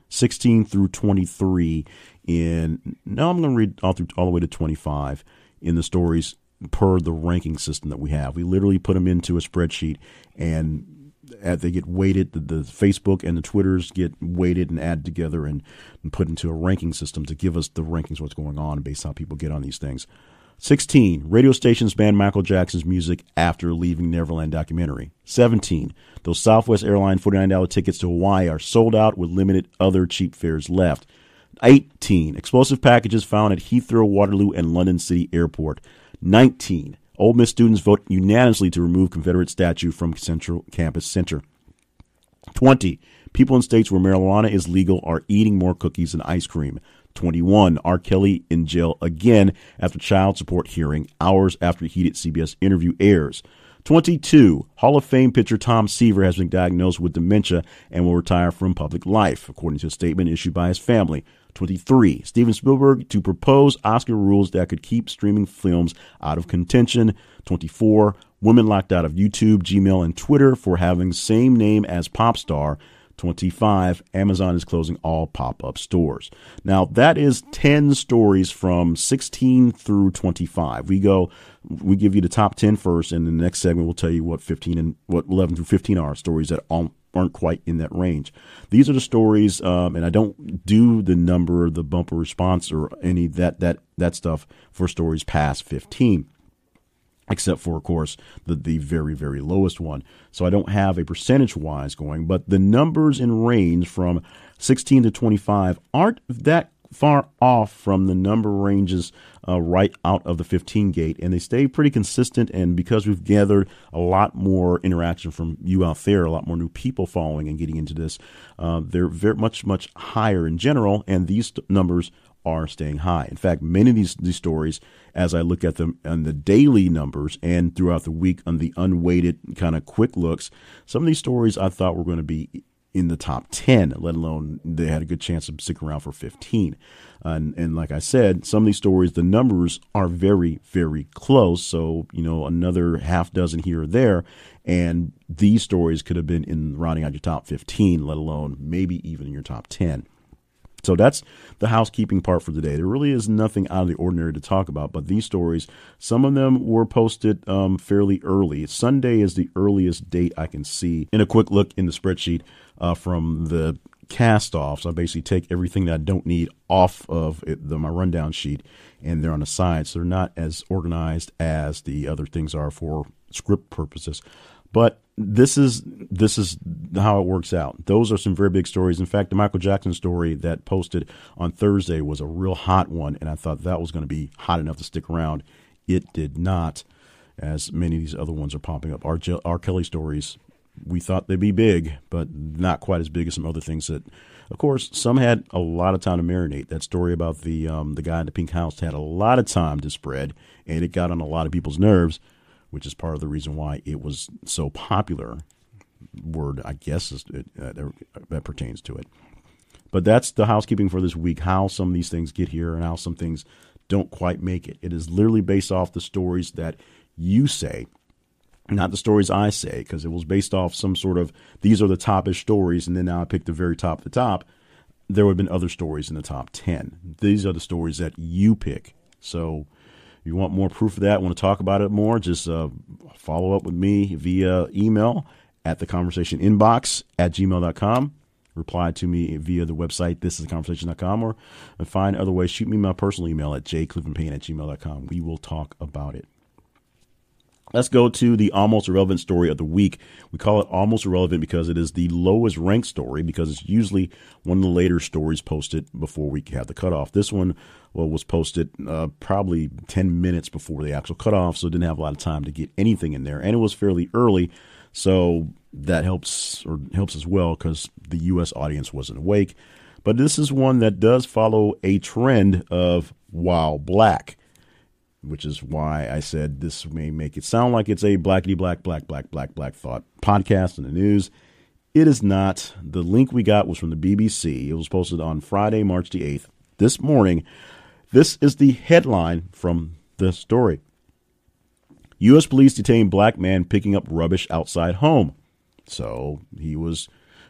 16 through 23 I'm going to read all the way to 25 in the stories per the ranking system that we have. We literally put them into a spreadsheet, and they get weighted. The Facebook and the Twitters get weighted and added together and put into a ranking system to give us the rankings, what's going on based on how people get on these things. 16, radio stations banned Michael Jackson's music after Leaving Neverland documentary. 17, those Southwest Airlines $49 tickets to Hawaii are sold out with limited other cheap fares left. 18, explosive packages found at Heathrow, Waterloo, and London City Airport. 19, Ole Miss students vote unanimously to remove Confederate statue from Central Campus Center. 20, people in states where marijuana is legal are eating more cookies and ice cream. 21, R. Kelly in jail again after child support hearing, hours after heated CBS interview airs. 22, Hall of Fame pitcher Tom Seaver has been diagnosed with dementia and will retire from public life, according to a statement issued by his family. 23, Steven Spielberg to propose Oscar rules that could keep streaming films out of contention. 24, women locked out of YouTube, Gmail, and Twitter for having same name as pop star. 25, Amazon is closing all pop-up stores. Now, that is 10 stories from 16 through 25. We give you the top 10 first, and the next segment will tell you what 11 through 15 are stories that aren't quite in that range. These are the stories, and I don't do the number, the bumper response, or any that stuff for stories past 15. Except for, of course, the very, very lowest one. So I don't have a percentage-wise going, but the numbers in range from 16 to 25 aren't that far off from the number ranges right out of the 15 gate, and they stay pretty consistent. And because we've gathered a lot more interaction from you out there, a lot more new people following and getting into this, they're very much higher in general, and these numbers are staying high. In fact, many of these stories, as I look at them on the daily numbers and throughout the week on the unweighted kind of quick looks, some of these stories I thought were going to be in the top 10, let alone they had a good chance of sticking around for 15. And like I said, some of these stories, the numbers are very, very close. So, another half dozen here or there. And these stories could have been in rounding out your top 15, let alone maybe even in your top 10. So that's the housekeeping part for today. There really is nothing out of the ordinary to talk about, but these stories, some of them were posted fairly early. Sunday is the earliest date I can see. In a quick look in the spreadsheet from the cast-offs, I basically take everything that I don't need off of my rundown sheet, and they're on the side, so they're not as organized as the other things are for script purposes. But this is how it works out. Those are some very big stories. In fact, the Michael Jackson story that posted on Thursday was a real hot one, and I thought that was going to be hot enough to stick around. It did not, as many of these other ones are popping up. R. Kelly stories, we thought they'd be big, but not quite as big as some other things that, of course, some had a lot of time to marinate. That story about the guy in the pink house had a lot of time to spread, and it got on a lot of people's nerves, which is part of the reason why it was so popular. Word, I guess, that pertains to it. But that's the housekeeping for this week, how some of these things get here and how some things don't quite make it. It is literally based off the stories that you say, not the stories I say, because it was based off some sort of, these are the top-ish stories, and then now I picked the very top of the top. There would have been other stories in the top 10. These are the stories that you pick. So if you want more proof of that, want to talk about it more, just follow up with me via email at theconversationinbox@gmail.com. Reply to me via the website, thisistheconversation.com, or find other ways. Shoot me my personal email at jcliffandpayne@gmail.com. We will talk about it. Let's go to the almost irrelevant story of the week. We call it almost irrelevant because it is the lowest ranked story, because it's usually one of the later stories posted before we have the cutoff. This one was posted probably 10 minutes before the actual cutoff, so it didn't have a lot of time to get anything in there. And it was fairly early, so that helps as well because the U.S. audience wasn't awake. But this is one that does follow a trend of While Black, which is why I said this may make it sound like it's a blackety black thought podcast in the news. It is not. The link we got was from the BBC. It was posted on Friday, March the 8th, this morning. This is the headline from the story. U.S. police detain black man picking up rubbish outside home. So he was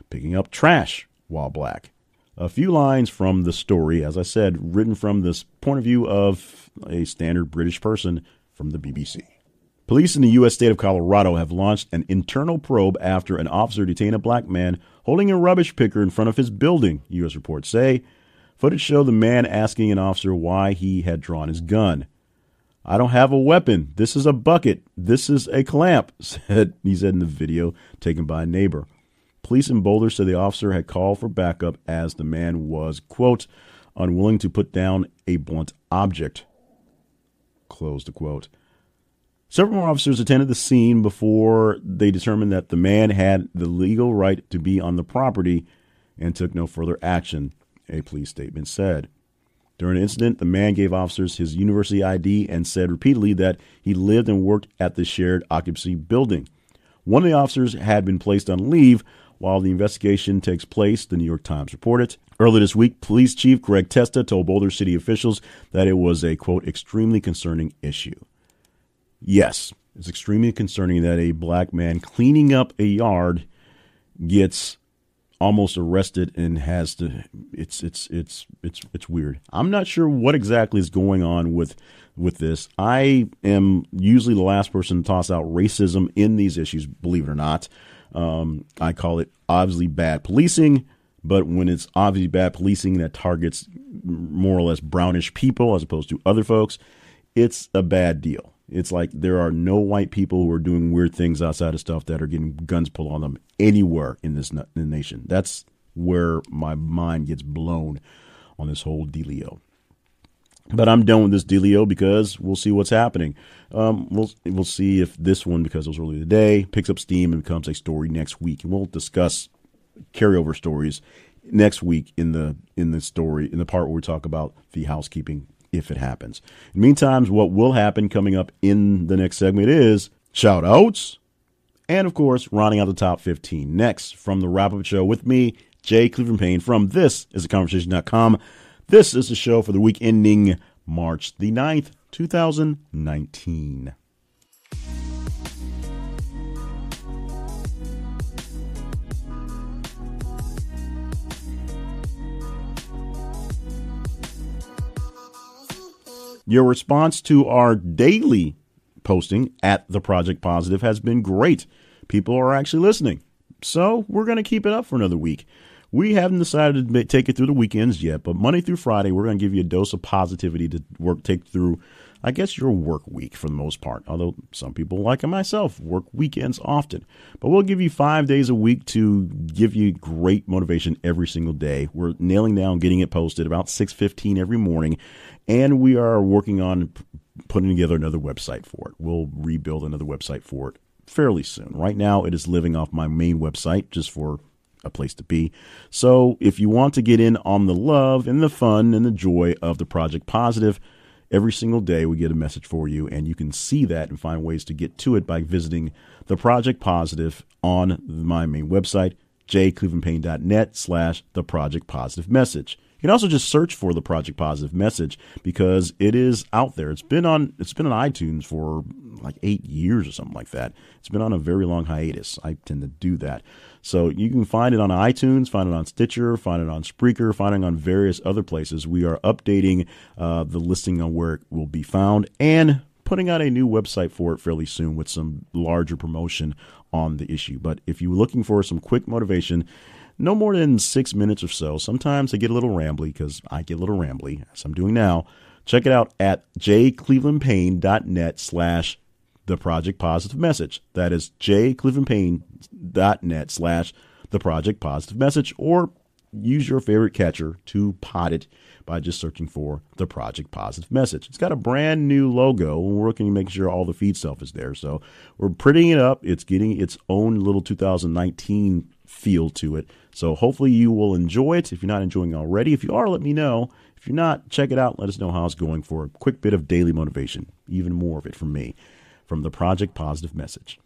picking up trash while black. A few lines from the story, as I said, written from this point of view of a standard British person from the BBC. Police in the U.S. state of Colorado have launched an internal probe after an officer detained a black man holding a rubbish picker in front of his building, U.S. reports say. Footage showed the man asking an officer why he had drawn his gun. "I don't have a weapon. This is a bucket. This is a clamp," he said in the video taken by a neighbor. Police in Boulder said the officer had called for backup as the man was, quote, "unwilling to put down a blunt object," close the quote. Several more officers attended the scene before they determined that the man had the legal right to be on the property and took no further action, a police statement said. During the incident, the man gave officers his university ID and said repeatedly that he lived and worked at the shared occupancy building. One of the officers had been placed on leave while the investigation takes place, the New York Times reported. Earlier this week, Police Chief Greg Testa told Boulder City officials that it was a, quote, extremely concerning issue. Yes, it's extremely concerning that a black man cleaning up a yard gets almost arrested and has to. It's weird. I'm not sure what exactly is going on with this. I am usually the last person to toss out racism in these issues, believe it or not. I call it obviously bad policing, but when it's obviously bad policing that targets more or less brownish people as opposed to other folks, it's a bad deal. It's like there are no white people who are doing weird things outside of stuff that are getting guns pulled on them anywhere in this nation. That's where my mind gets blown on this whole dealio. But I'm done with this dealio because we'll see what's happening. We'll see if this one, because it was earlier today, picks up steam and becomes a story next week. And we'll discuss carryover stories next week in the story, in the part where we talk about the housekeeping, if it happens. In the meantime, what will happen coming up in the next segment is shout outs and, of course, rounding out the top 15. Next, from the wrap-up show with me, Jay Cleveland Payne from ThisIsAConversation.com. This is the show for the week ending March the 9th, 2019. Your response to our daily posting at The Project Positive has been great. People are actually listening. So we're going to keep it up for another week. We haven't decided to take it through the weekends yet, but Monday through Friday, we're going to give you a dose of positivity to take through, I guess, your work week for the most part. Although some people, like myself, work weekends often. But we'll give you 5 days a week to give you great motivation every single day. We're nailing down getting it posted about 6:15 every morning. And we are working on putting together another website for it. We'll rebuild another website for it fairly soon. Right now, it is living off my main website just for a place to be. So if you want to get in on the love and the fun and the joy of the Project Positive, every single day we get a message for you, and you can see that and find ways to get to it by visiting the Project Positive on my main website, jclevelandpayne.net/the Project Positive Message. You can also just search for the Project Positive Message because it is out there. It's been on iTunes for like 8 years or something like that. It's been on a very long hiatus. I tend to do that. So you can find it on iTunes, find it on Stitcher, find it on Spreaker, find it on various other places. We are updating the listing on where it will be found and putting out a new website for it fairly soon with some larger promotion on the issue. But if you're looking for some quick motivation, no more than 6 minutes or so. Sometimes I get a little rambly because I get a little rambly, as I'm doing now. Check it out at jclevelandpayne.net/the Project Positive Message. That is jclevelandpayne.net/the Project Positive Message, or use your favorite catcher to pot it by just searching for the Project Positive Message. It's got a brand new logo. We're working to make sure all the feed stuff is there. So we're prettying it up. It's getting its own little 2019 feel to it. So hopefully you will enjoy it. If you're not enjoying it already, if you are, let me know. If you're not, check it out. Let us know how it's going for a quick bit of daily motivation. Even more of it from me, from the Project Positive Message.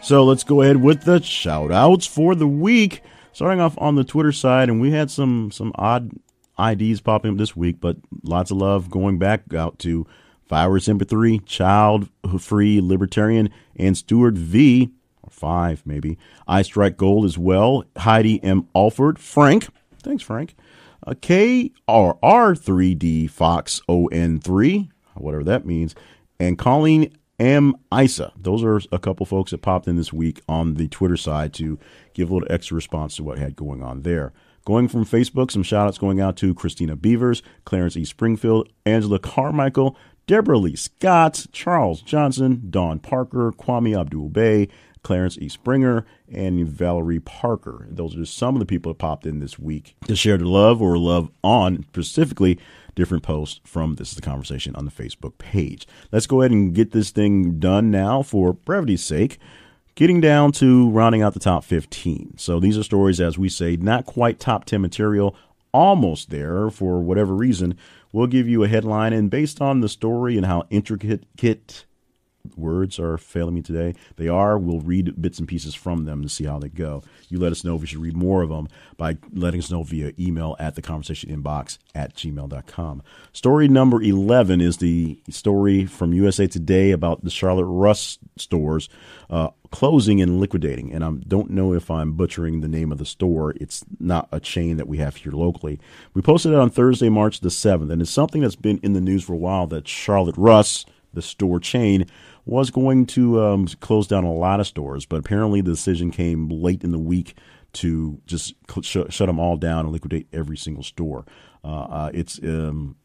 So let's go ahead with the shout outs for the week. Starting off on the Twitter side, and we had some odd IDs popping up this week, but lots of love going back out to Virus Sympathy, Child Free Libertarian, and Stuart V, 5 maybe. I Strike Gold as well. Heidi M. Alford. Frank. Thanks, Frank. KRR3D Fox ON3, whatever that means. And Colleen M. Isa. Those are a couple folks that popped in this week on the Twitter side to give a little extra response to what had going on there. Going from Facebook, some shout-outs going out to Christina Beavers, Clarence E. Springfield, Angela Carmichael, Deborah Lee Scott, Charles Johnson, Dawn Parker, Kwame Abdul-Bey, Clarence E. Springer, and Valerie Parker. Those are just some of the people that popped in this week to share their love or love on specifically different posts from This is the Conversation on the Facebook page. Let's go ahead and get this thing done now for brevity's sake. Getting down to rounding out the top 15. So these are stories, as we say, not quite top 10 material, almost there for whatever reason. We'll give you a headline, and based on the story and how intricate words are failing me today, we'll read bits and pieces from them to see how they go. You let us know if you should read more of them by letting us know via email at theconversationinbox@gmail.com. Story number 11 is the story from USA Today about the Charlotte Russ stores closing and liquidating. And I don't know if I'm butchering the name of the store. It's not a chain that we have here locally. We posted it on Thursday, March the 7th, and it's something that's been in the news for a while, that Charlotte Russ, the store chain, was going to close down a lot of stores, but apparently the decision came late in the week to just shut them all down and liquidate every single store. It's one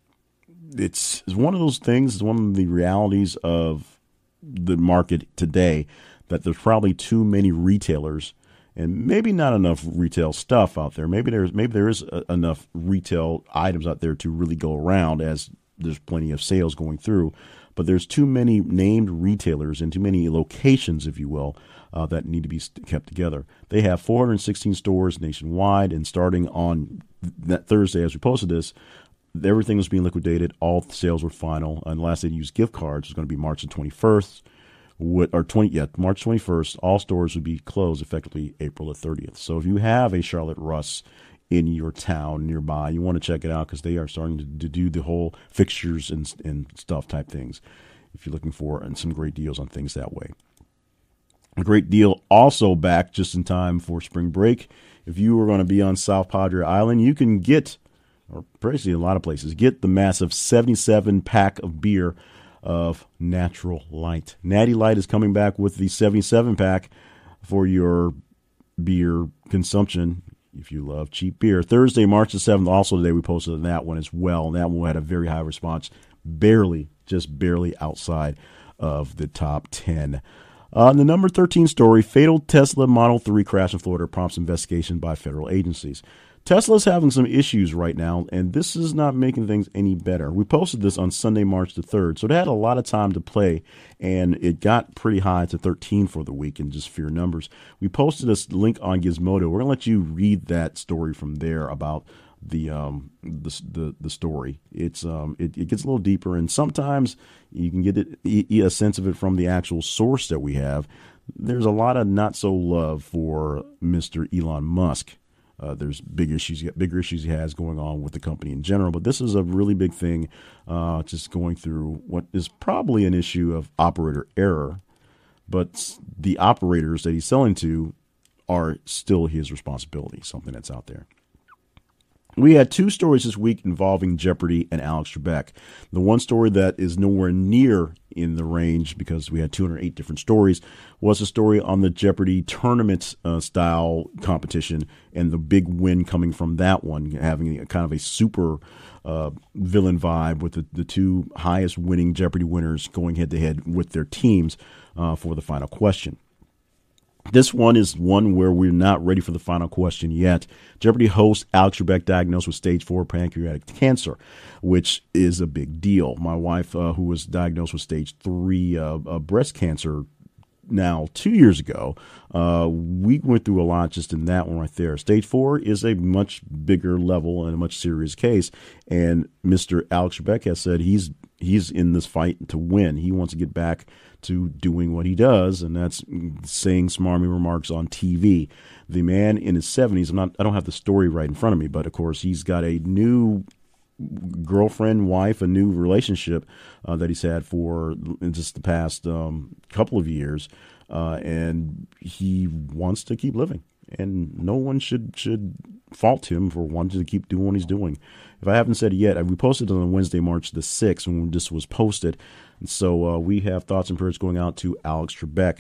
of those things, it's one of the realities of the market today, that there's probably too many retailers and maybe not enough retail stuff out there. Maybe there is enough retail items out there to really go around, as there's plenty of sales going through. But there's too many named retailers and too many locations, if you will, that need to be kept together. They have 416 stores nationwide, and starting on that Thursday, as we posted this, everything was being liquidated. All sales were final. And the last day to use gift cards was going to be March the 21st. March 21st. All stores would be closed effectively April the 30th. So if you have a Charlotte Russ in your town nearby, you want to check it out, because they are starting to do the whole fixtures and stuff type things, if you're looking for some great deals on things that way. A great deal also back just in time for spring break. If you are going to be on South Padre Island, you can get, or basically a lot of places, get the massive 77 pack of beer of Natural Light. Natty Light is coming back with the 77 pack for your beer consumption if you love cheap beer. Thursday, March the 7th, also today, we posted on that one as well. And that one had a very high response, just barely outside of the top 10. The number 13 story, fatal Tesla Model 3 crash in Florida prompts investigation by federal agencies. Tesla's having some issues right now, and this is not making things any better. We posted this on Sunday, March the 3rd, so it had a lot of time to play, and it got pretty high to 13 for the week in just sheer numbers. We posted a link on Gizmodo. We're going to let you read that story from there about the story. It gets a little deeper, and sometimes you can get a sense of it from the actual source that we have. There's a lot of not so love for Mr. Elon Musk. There's bigger issues he has going on with the company in general, but this is a really big thing, just going through what is probably an issue of operator error, but the operators that he's selling to are still his responsibility, something that's out there. We had two stories this week involving Jeopardy and Alex Trebek. The one story that is nowhere near in the range, because we had 208 different stories, was a story on the Jeopardy tournament style competition, and the big win coming from that one, having a kind of a super villain vibe with the two highest winning Jeopardy winners going head to head with their teams for the final question. This one is one where we're not ready for the final question yet. Jeopardy host Alex Trebek diagnosed with stage 4 pancreatic cancer, which is a big deal. My wife, who was diagnosed with stage 3 breast cancer now 2 years ago, we went through a lot just in that one right there. Stage 4 is a much bigger level and a much serious case. And Mr. Alex Trebek has said he's in this fight to win. He wants to get back to doing what he does, and that's saying smarmy remarks on TV. The man in his 70s, I don't have the story right in front of me, but of course he's got a new girlfriend, wife, a new relationship that he's had for just the past couple of years, and he wants to keep living. And no one should fault him for wanting to keep doing what he's doing. If I haven't said it yet, we posted it on Wednesday, March the 6th, when this was posted. And so we have thoughts and prayers going out to Alex Trebek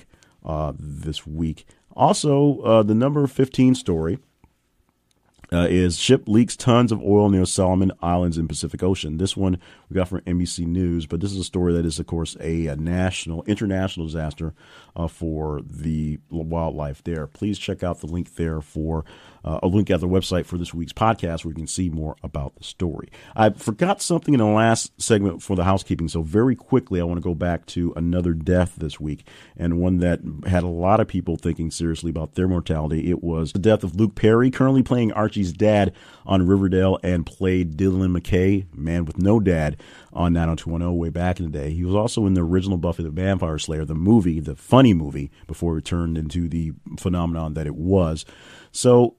this week. Also, the number 15 story is ship leaks tons of oil near Solomon Islands in Pacific Ocean. This one we got from NBC News, but this is a story that is, of course, a international disaster for the wildlife there. Please check out the link there for a link at the website for this week's podcast where you can see more about the story. I forgot something in the last segment for the housekeeping, so very quickly I want to go back to another death this week, and one that had a lot of people thinking seriously about their mortality. It was the death of Luke Perry, currently playing Archie's dad on Riverdale and played Dylan McKay, man with no dad, on 90210 way back in the day. He was also in the original Buffy the Vampire Slayer, the movie, the funny movie, before it turned into the phenomenon that it was. So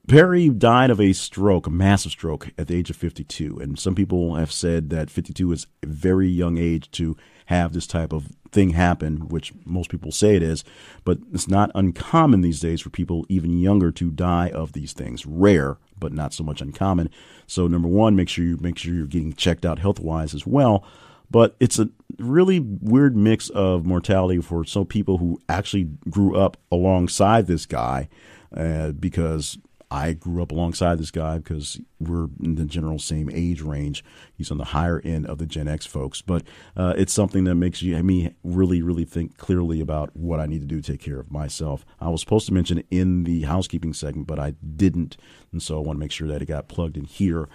Perry died of a stroke, a massive stroke, at the age of 52. And some people have said that 52 is a very young age to have this type of thing happen, which most people say it is. But it's not uncommon these days for people even younger to die of these things. Rare, but not so much uncommon. So number one, make sure you're getting checked out health-wise as well. But it's a really weird mix of mortality for some people who actually grew up alongside this guy, because I grew up alongside this guy because we're in the general same age range. He's on the higher end of the Gen X folks. But it's something that makes me really, really think clearly about what I need to do to take care of myself. I was supposed to mention it in the housekeeping segment, but I didn't. And so I want to make sure that it got plugged in here.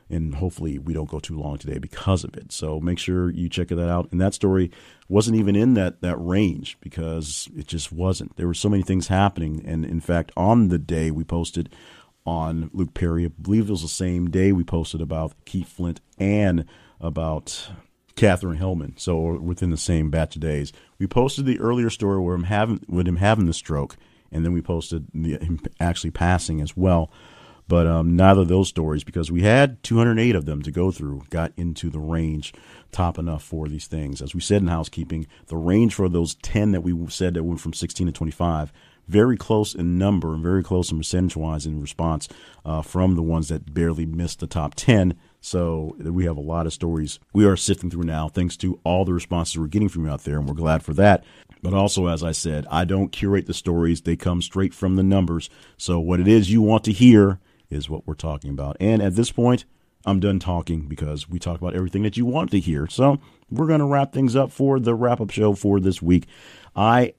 And hopefully we don't go too long today because of it. So make sure you check that out. And that story wasn't even in that range because it just wasn't. There were so many things happening. And in fact, on the day we posted on Luke Perry, I believe it was the same day we posted about Keith Flint and about Katherine Hellman. So within the same batch of days, we posted the earlier story where him having the stroke. And then we posted him actually passing as well. But neither of those stories, because we had 208 of them to go through, got into the range top enough for these things. As we said in housekeeping, the range for those 10 that we said that went from 16 to 25, very close in number and very close in percentage-wise in response from the ones that barely missed the top 10. So we have a lot of stories we are sifting through now, thanks to all the responses we're getting from you out there, and we're glad for that. But also, as I said, I don't curate the stories. They come straight from the numbers. So what it is you want to hear is what we're talking about. And at this point, I'm done talking because we talked about everything that you want to hear. So we're going to wrap things up for the wrap-up show for this week. I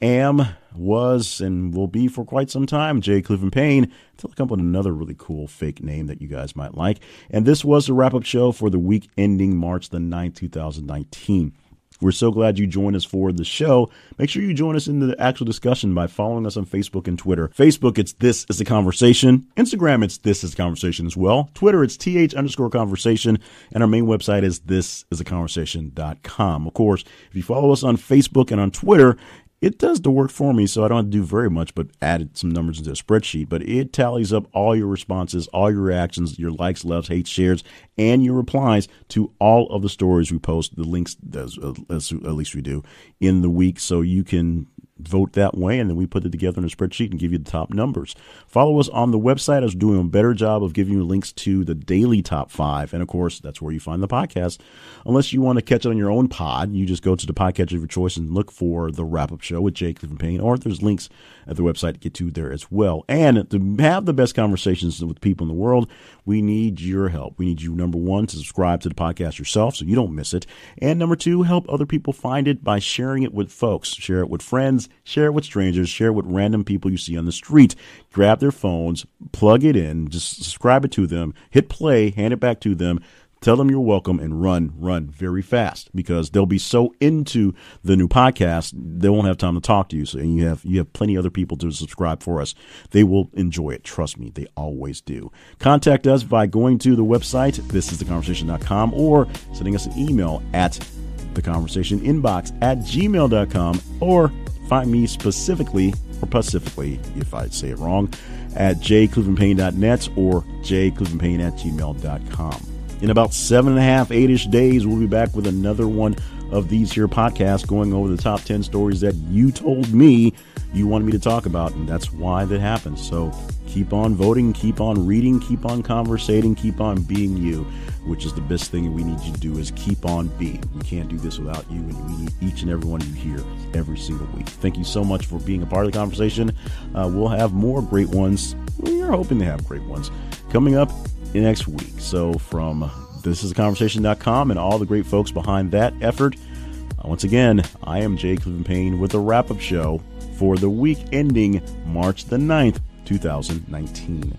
was, and will be for quite some time, J. Clifton Payne, until I come up with another really cool fake name that you guys might like. And this was the wrap-up show for the week ending March the 9th, 2019. We're so glad you joined us for the show. Make sure you join us in the actual discussion by following us on Facebook and Twitter. Facebook, it's This Is the Conversation. Instagram, it's This Is the Conversation as well. Twitter, it's th_conversation. And our main website is thisisaconversation.com. Of course, if you follow us on Facebook and on Twitter, it does the work for me, so I don't have to do very much but added some numbers into a spreadsheet. But it tallies up all your responses, all your reactions, your likes, loves, hates, shares, and your replies to all of the stories we post, the links, at least we do, in the week, so you can vote that way, and then we put it together in a spreadsheet and give you the top numbers. Follow us on the website. I was doing a better job of giving you links to the daily top 5, and of course, that's where you find the podcast. Unless you want to catch it on your own pod, you just go to the podcatcher of your choice and look for the wrap-up show with Jake Clifton Payne, or there's links at the website to get to there as well. And to have the best conversations with people in the world, we need your help. We need you, number one, to subscribe to the podcast yourself so you don't miss it, and number two, help other people find it by sharing it with folks. Share it with friends, share it with strangers, share it with random people you see on the street. Grab their phones, plug it in, just subscribe it to them, hit play, hand it back to them, tell them you're welcome, and run very fast, because they'll be so into the new podcast they won't have time to talk to you. So, and you have plenty of other people to subscribe for us. They will enjoy it. Trust me, they always do. Contact us by going to the website, thisistheconversation.com, or sending us an email at theconversationinbox@gmail.com, or find me specifically, or pacifically, if I say it wrong, at jclivenpayne.net or jclivenpayne@gmail.com. In about 7.5, 8-ish days, we'll be back with another one of these here podcasts going over the top 10 stories that you told me you wanted me to talk about, and that's why that happens. So keep on voting, keep on reading, keep on conversating, keep on being you, which is the best thing we need you to do is keep on being. We can't do this without you, and we need each and every one of you here every single week. Thank you so much for being a part of the conversation. We'll have more great ones. We are hoping to have great ones coming up next week. So from thisistheconversation.com and all the great folks behind that effort, once again, I am Jay Cleveland Payne with the wrap-up show for the week ending March the 9th, 2019.